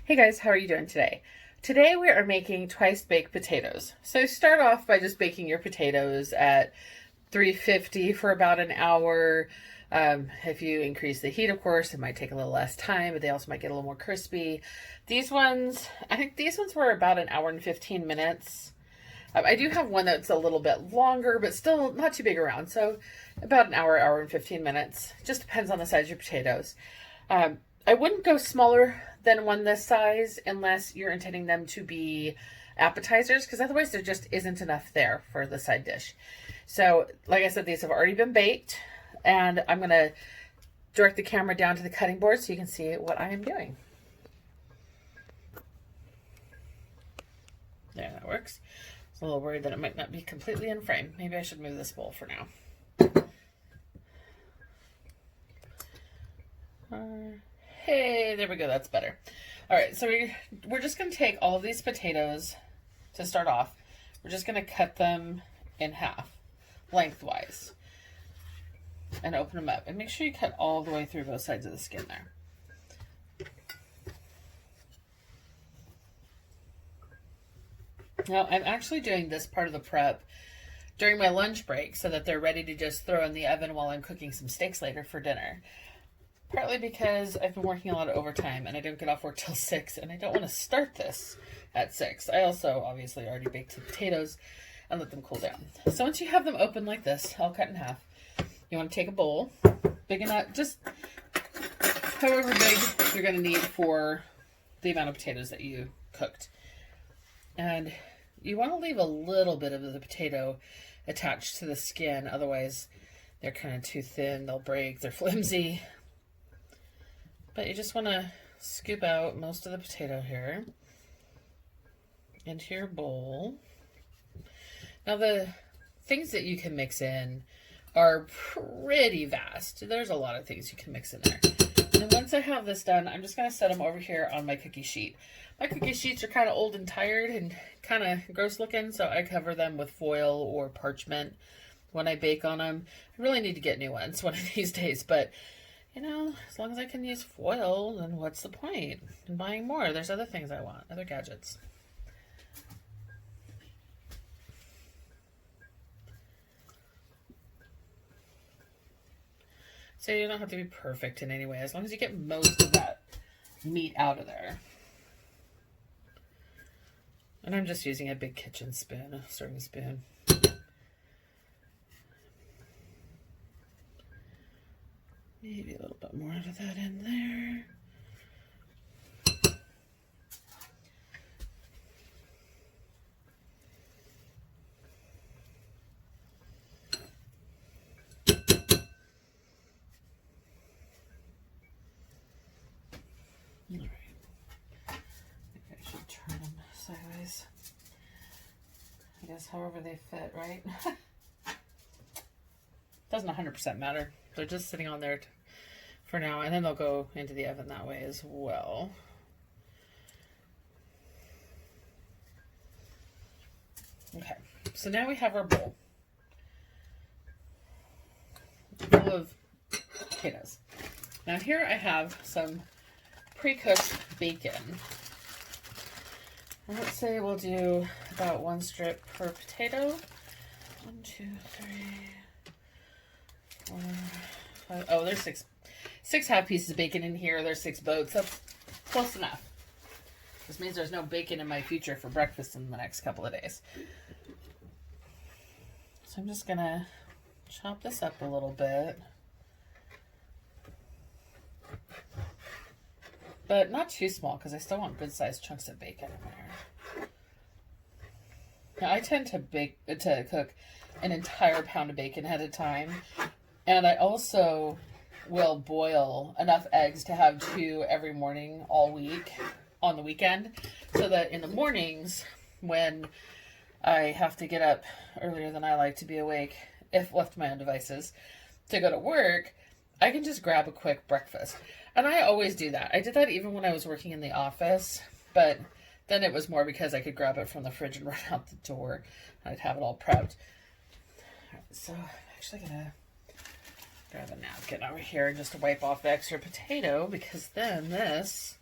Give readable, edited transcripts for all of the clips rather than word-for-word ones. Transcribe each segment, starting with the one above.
Hey guys, how are you doing today? Today we are making twice baked potatoes. So start off by just baking your potatoes at 350 for about an hour. If you increase the heat, of course, it might take a little less time, but they also might get a little more crispy. These ones, I think these ones were about an hour and 15 minutes. I do have one that's a little bit longer, but still not too big around. So about an hour, hour and 15 minutes. Just depends on the size of your potatoes. I wouldn't go smaller than one this size unless you're intending them to be appetizers, because otherwise there just isn't enough there for the side dish. So, like I said, these have already been baked, and I'm going to direct the camera down to the cutting board so you can see what I am doing. There, that works. I was a little worried that it might not be completely in frame. Maybe I should move this bowl for now. Hey, there we go. That's better. All right, so we're just going to take all of these potatoes to start off. We're just going to cut them in half, lengthwise, and open them up. And make sure you cut all the way through both sides of the skin there. Now, I'm actually doing this part of the prep during my lunch break so that they're ready to just throw in the oven while I'm cooking some steaks later for dinner. Partly because I've been working a lot of overtime and I don't get off work till 6, and I don't want to start this at 6. I also obviously already baked the potatoes and let them cool down. So once you have them open like this, all cut in half, you want to take a bowl, big enough, just however big you're going to need for the amount of potatoes that you cooked. And you want to leave a little bit of the potato attached to the skin, otherwise they're kind of too thin, they'll break, they're flimsy. But you just want to scoop out most of the potato here into your bowl. Now the things that you can mix in are pretty vast. There's a lot of things you can mix in there. And once I have this done, I'm just going to set them over here on my cookie sheet. My cookie sheets are kind of old and tired and kind of gross looking, so I cover them with foil or parchment when I bake on them. I really need to get new ones one of these days, but you know, as long as I can use foil, then what's the point in buying more? There's other things I want, other gadgets. So you don't have to be perfect in any way, as long as you get most of that meat out of there. And I'm just using a big kitchen spoon, a serving spoon. Maybe a little bit more of that in there. All right. I think I should turn them sideways. I guess however they fit, right? Doesn't 100% matter. They're just sitting on there for now, and then they'll go into the oven that way as well. Okay, so now we have our bowl full of potatoes. Now here I have some pre-cooked bacon. And let's say we'll do about 1 strip per potato. 1, 2, 3, 4, 5. Oh, there's six half pieces of bacon in here. There's 6 boats. That's close enough. This means there's no bacon in my future for breakfast in the next couple of days. So I'm just gonna chop this up a little bit. But not too small, because I still want good sized chunks of bacon in there. Now, I tend to cook an entire pound of bacon at a time. And I also will boil enough eggs to have 2 every morning all week on the weekend, so that in the mornings when I have to get up earlier than I like to be awake, if left to my own devices, to go to work, I can just grab a quick breakfast. And I always do that. I did that even when I was working in the office, but then it was more because I could grab it from the fridge and run out the door. I'd have it all prepped. All right, so I'm actually going to grab a napkin over here just to wipe off the extra potato, because then this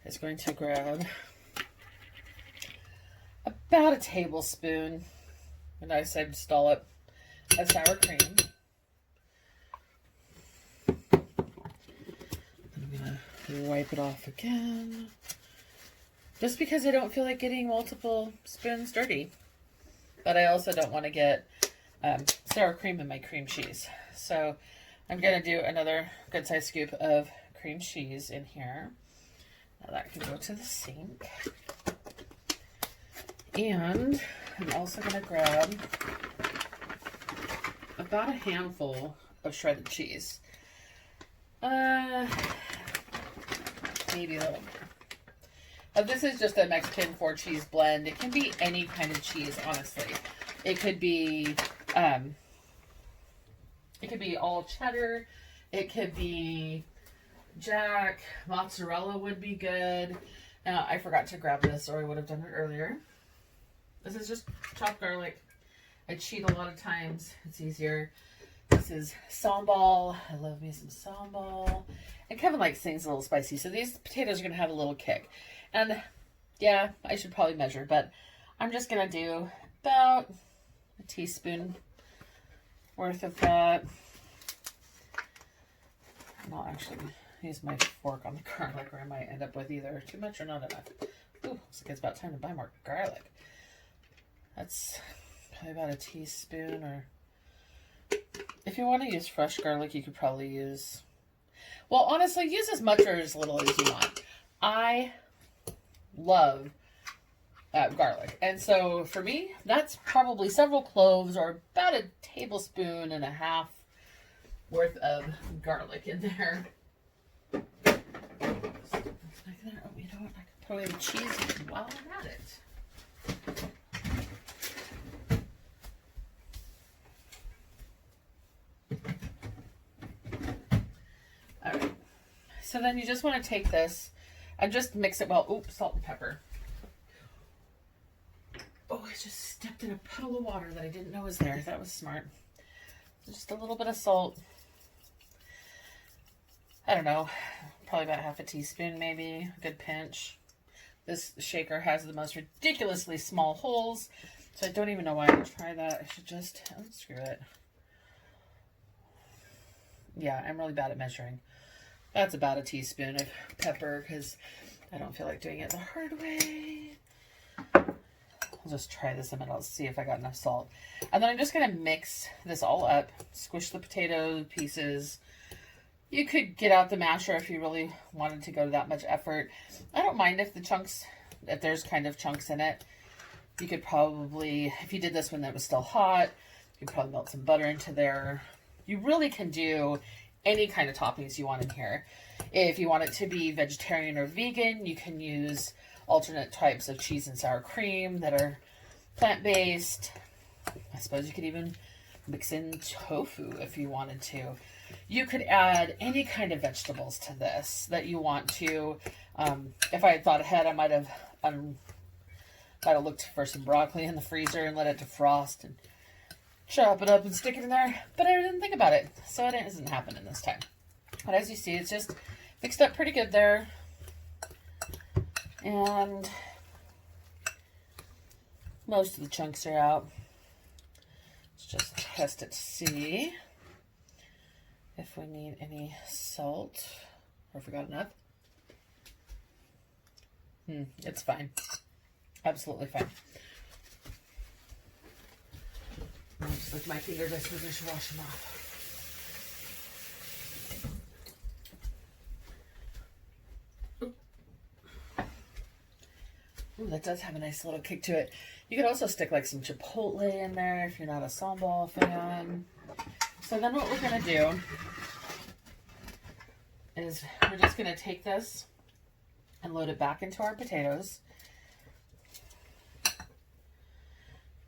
is going to grab about a tablespoon, and I say scallop of sour cream. I'm going to wipe it off again, just because I don't feel like getting multiple spoons dirty. But I also don't want to get sour cream in my cream cheese. So I'm going to do another good sized scoop of cream cheese in here. Now that can go to the sink. And I'm also going to grab about a handful of shredded cheese. Maybe a little more. This is just a Mexican 4-cheese blend. It can be any kind of cheese, honestly. It could be all cheddar. It could be Jack. Mozzarella would be good. Now, I forgot to grab this, or I would have done it earlier. This is just chopped garlic. I cheat a lot of times. It's easier. This is sambal. I love me some sambal. And Kevin likes things a little spicy, so these potatoes are going to have a little kick. And yeah, I should probably measure, but I'm just going to do about a teaspoon worth of that. I'll actually use my fork on the garlic, or I might end up with either too much or not enough. Ooh, looks like it's about time to buy more garlic. That's probably about a teaspoon, or if you want to use fresh garlic, you could probably use, well, honestly, use as much or as little as you want. I love garlic, and so for me, that's probably several cloves or about a tablespoon and a half worth of garlic in there. Oh, you know what? I could put away the cheese while I'm at it. All right. So then you just want to take this and just mix it well. Oops, salt and pepper. Oh, I just stepped in a puddle of water that I didn't know was there. That was smart. Just a little bit of salt. I don't know, probably about half a teaspoon, maybe a good pinch. This shaker has the most ridiculously small holes, so I don't even know why I would try that. I should just unscrew it. Yeah, I'm really bad at measuring. That's about a teaspoon of pepper because I don't feel like doing it the hard way. I'll just try this a minute. I'll see if I got enough salt. And then I'm just going to mix this all up, squish the potato pieces. You could get out the masher if you really wanted to go to that much effort. I don't mind if there's kind of chunks in it. You could probably, if you did this when it was still hot, you could probably melt some butter into there. You really can do any kind of toppings you want in here. If you want it to be vegetarian or vegan, you can use alternate types of cheese and sour cream that are plant-based. I suppose you could even mix in tofu if you wanted to. You could add any kind of vegetables to this that you want to. If I had thought ahead, I might have looked for some broccoli in the freezer and let it defrost and chop it up and stick it in there. But I didn't think about it, so it isn't happening this time. But as you see, it's just mixed up pretty good there. And most of the chunks are out. Let's just test it to see if we need any salt or if we got enough. It's fine. Absolutely fine. Just with my fingers, I suppose I should wash them off. Ooh, that does have a nice little kick to it. You could also stick like some chipotle in there if you're not a sambal fan. So then what we're going to do is we're just going to take this and load it back into our potatoes.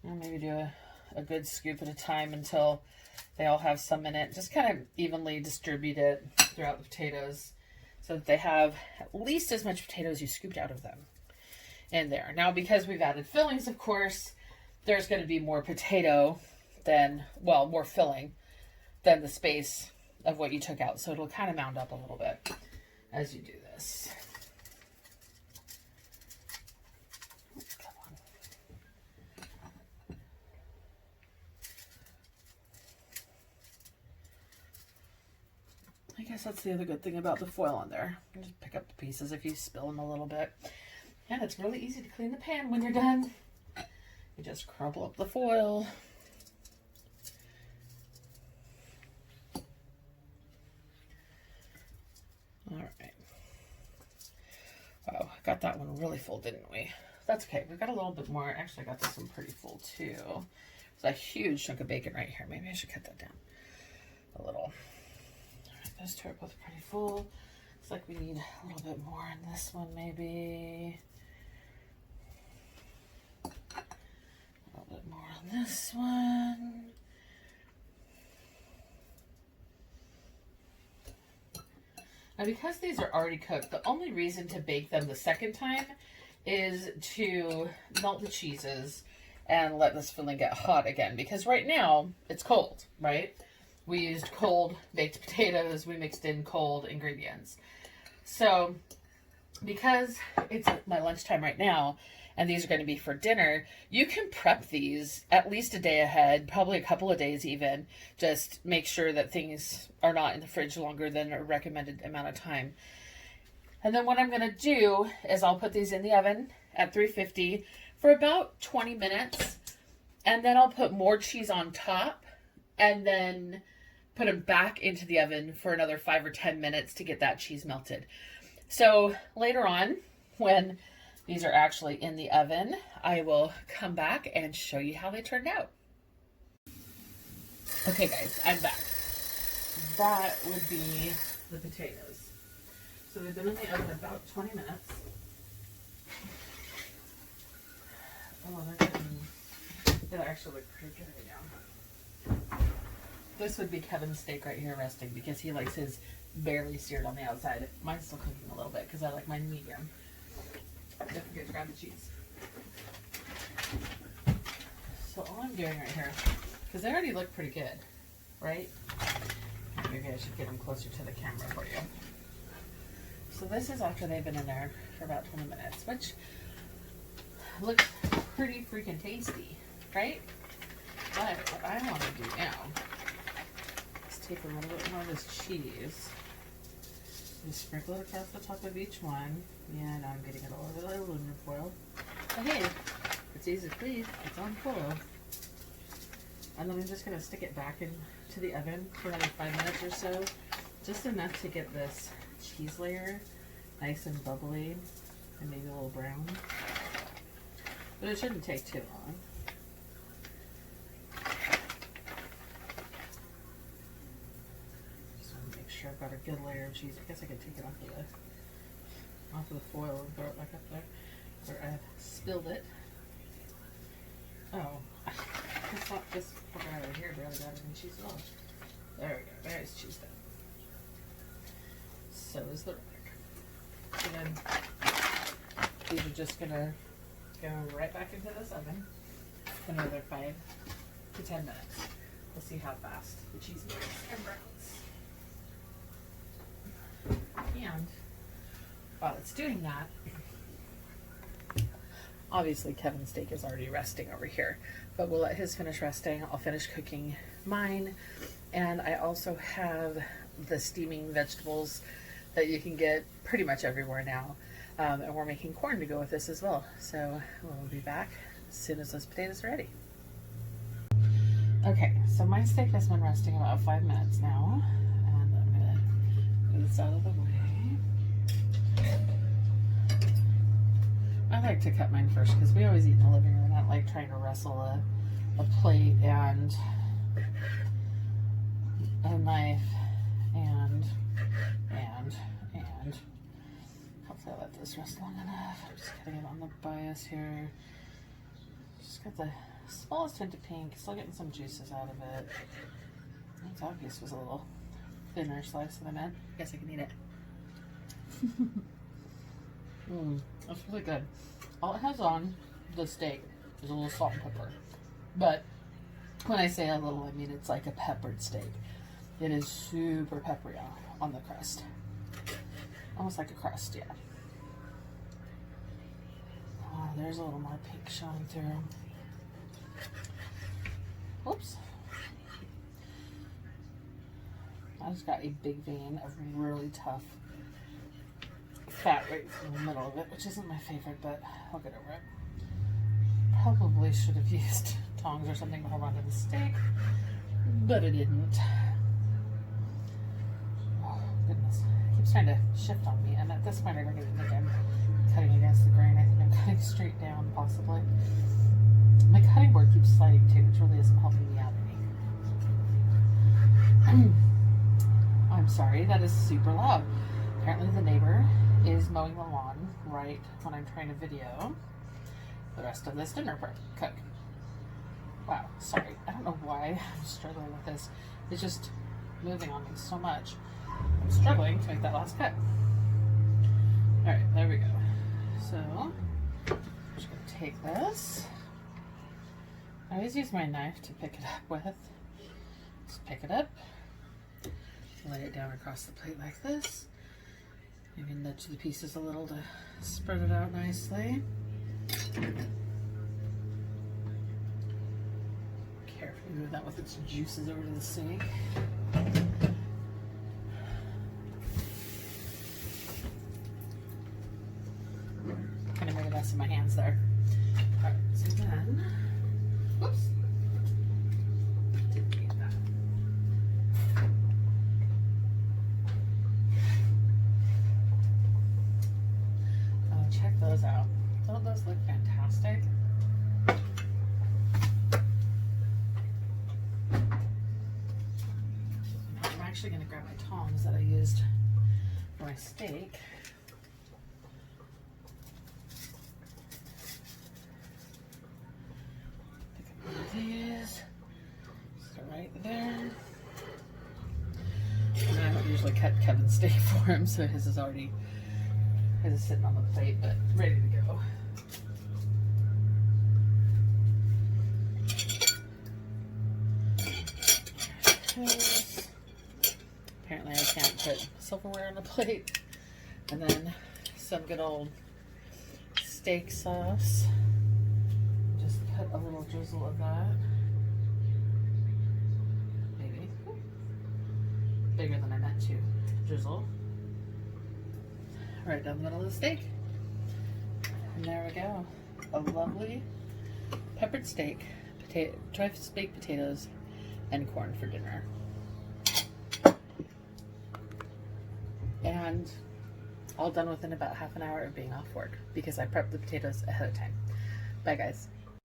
And maybe do a good scoop at a time until they all have some in it. Just kind of evenly distribute it throughout the potatoes so that they have at least as much potato as you scooped out of them in there. Now, because we've added fillings, of course, there's going to be more potato than, well, more filling than the space of what you took out. So it'll kind of mound up a little bit as you do this. guess that's the other good thing about the foil on there. You just pick up the pieces if you spill them a little bit. And it's really easy to clean the pan when you're done. You just crumple up the foil. All right. Oh, got that one really full, didn't we? That's okay. We got a little bit more. Actually, I got this one pretty full too. It's a huge chunk of bacon right here. Maybe I should cut that down a little. All right, those two are both pretty full. It's like we need a little bit more in this one, maybe. A little bit more on this one. Now, because these are already cooked, the only reason to bake them the second time is to melt the cheeses and let this filling get hot again. Because right now, it's cold, right? We used cold baked potatoes. We mixed in cold ingredients. So, because it's my lunchtime right now, and these are going to be for dinner, you can prep these at least a day ahead, probably a couple of days even. Just make sure that things are not in the fridge longer than a recommended amount of time. And then what I'm going to do is I'll put these in the oven at 350 for about 20 minutes. And then I'll put more cheese on top and then put them back into the oven for another 5 or 10 minutes to get that cheese melted. So later on, when these are actually in the oven, I will come back and show you how they turned out. Okay guys, I'm back. That would be the potatoes. So they've been in the oven about 20 minutes. Oh, they actually look pretty good right now. This would be Kevin's steak right here resting because he likes his barely seared on the outside. Mine's still cooking a little bit because I like mine medium. Don't forget to grab the cheese. So all I'm doing right here, because they already look pretty good, right? Maybe I should get them closer to the camera for you. So this is after they've been in there for about 20 minutes, which looks pretty freaking tasty, right? But what I want to do now is take a little bit more of this cheese and sprinkle it across the top of each one. Yeah, now I'm getting it all over the aluminum foil. But hey, it's easy to clean. It's on foil. And then I'm just going to stick it back into the oven for another 5 minutes or so. Just enough to get this cheese layer nice and bubbly and maybe a little brown. But it shouldn't take too long. Just want to make sure I've got a good layer of cheese. I guess I could take it off of the foil and throw it back up there where I spilled it. Oh, it's not this fucker over here barely got any cheese at all. There we go. There's cheese done. So is the rack. And then these are just gonna go right back into this oven for another 5 to 10 minutes. We'll see how fast the cheese moves and browns. And while it's doing that, obviously Kevin's steak is already resting over here, but we'll let his finish resting. I'll finish cooking mine. And I also have the steaming vegetables that you can get pretty much everywhere now. And we're making corn to go with this as well. So we'll be back as soon as those potatoes are ready. Okay, so my steak has been resting about 5 minutes now. And I'm gonna move this out of the way. I like to cut mine first because we always eat in the living room. I don't like trying to wrestle a plate and a knife and hopefully I let this rest long enough. I'm just cutting it on the bias here. Just got the smallest hint of pink, still getting some juices out of it. It's obvious it was a little thinner slice than I meant. Guess I can eat it. That's really good. All it has on the steak is a little salt and pepper. But when I say a little, I mean it's like a peppered steak. It is super peppery on the crust. Almost like a crust, yeah. Oh, there's a little more pink showing through. Whoops. I I just got a big vein of really tough fat right in the middle of it, which isn't my favorite, but I'll get over it. Probably should have used tongs or something to hold onto the steak, but I didn't. Oh, goodness. It keeps trying to shift on me, and at this point I don't even think I'm cutting against the grain. I think I'm cutting straight down, possibly. My cutting board keeps sliding too, which really isn't helping me out any. I'm sorry, that is super loud. Apparently the neighbor is mowing the lawn right when I'm trying to video the rest of this dinner cook. Wow, sorry. I don't know why I'm struggling with this. It's just moving on me so much. I'm struggling to make that last cut. Alright, there we go. So, I'm just going to take this. I always use my knife to pick it up with. Just pick it up, lay it down across the plate like this. Maybe nudge the pieces a little to spread it out nicely. Carefully move that with its juices over to the sink. Kind of made a mess of my hands there. Alright, so then, whoops. Didn't need that. Oh, check those out. Don't those look fantastic? I'm actually going to grab my tongs that I used for my steak. Pick up one of these. So right there. And I don't usually cut Kevin's steak for him, so his is sitting on the plate, but ready to go. Apparently I can't put silverware on a plate. And then some good old steak sauce. Just put a little drizzle of that. Maybe. Bigger than I meant to drizzle. Right down the middle of the steak. And there we go. A lovely peppered steak, choice baked potatoes, and corn for dinner. And all done within about half an hour of being off work because I prepped the potatoes ahead of time. Bye guys.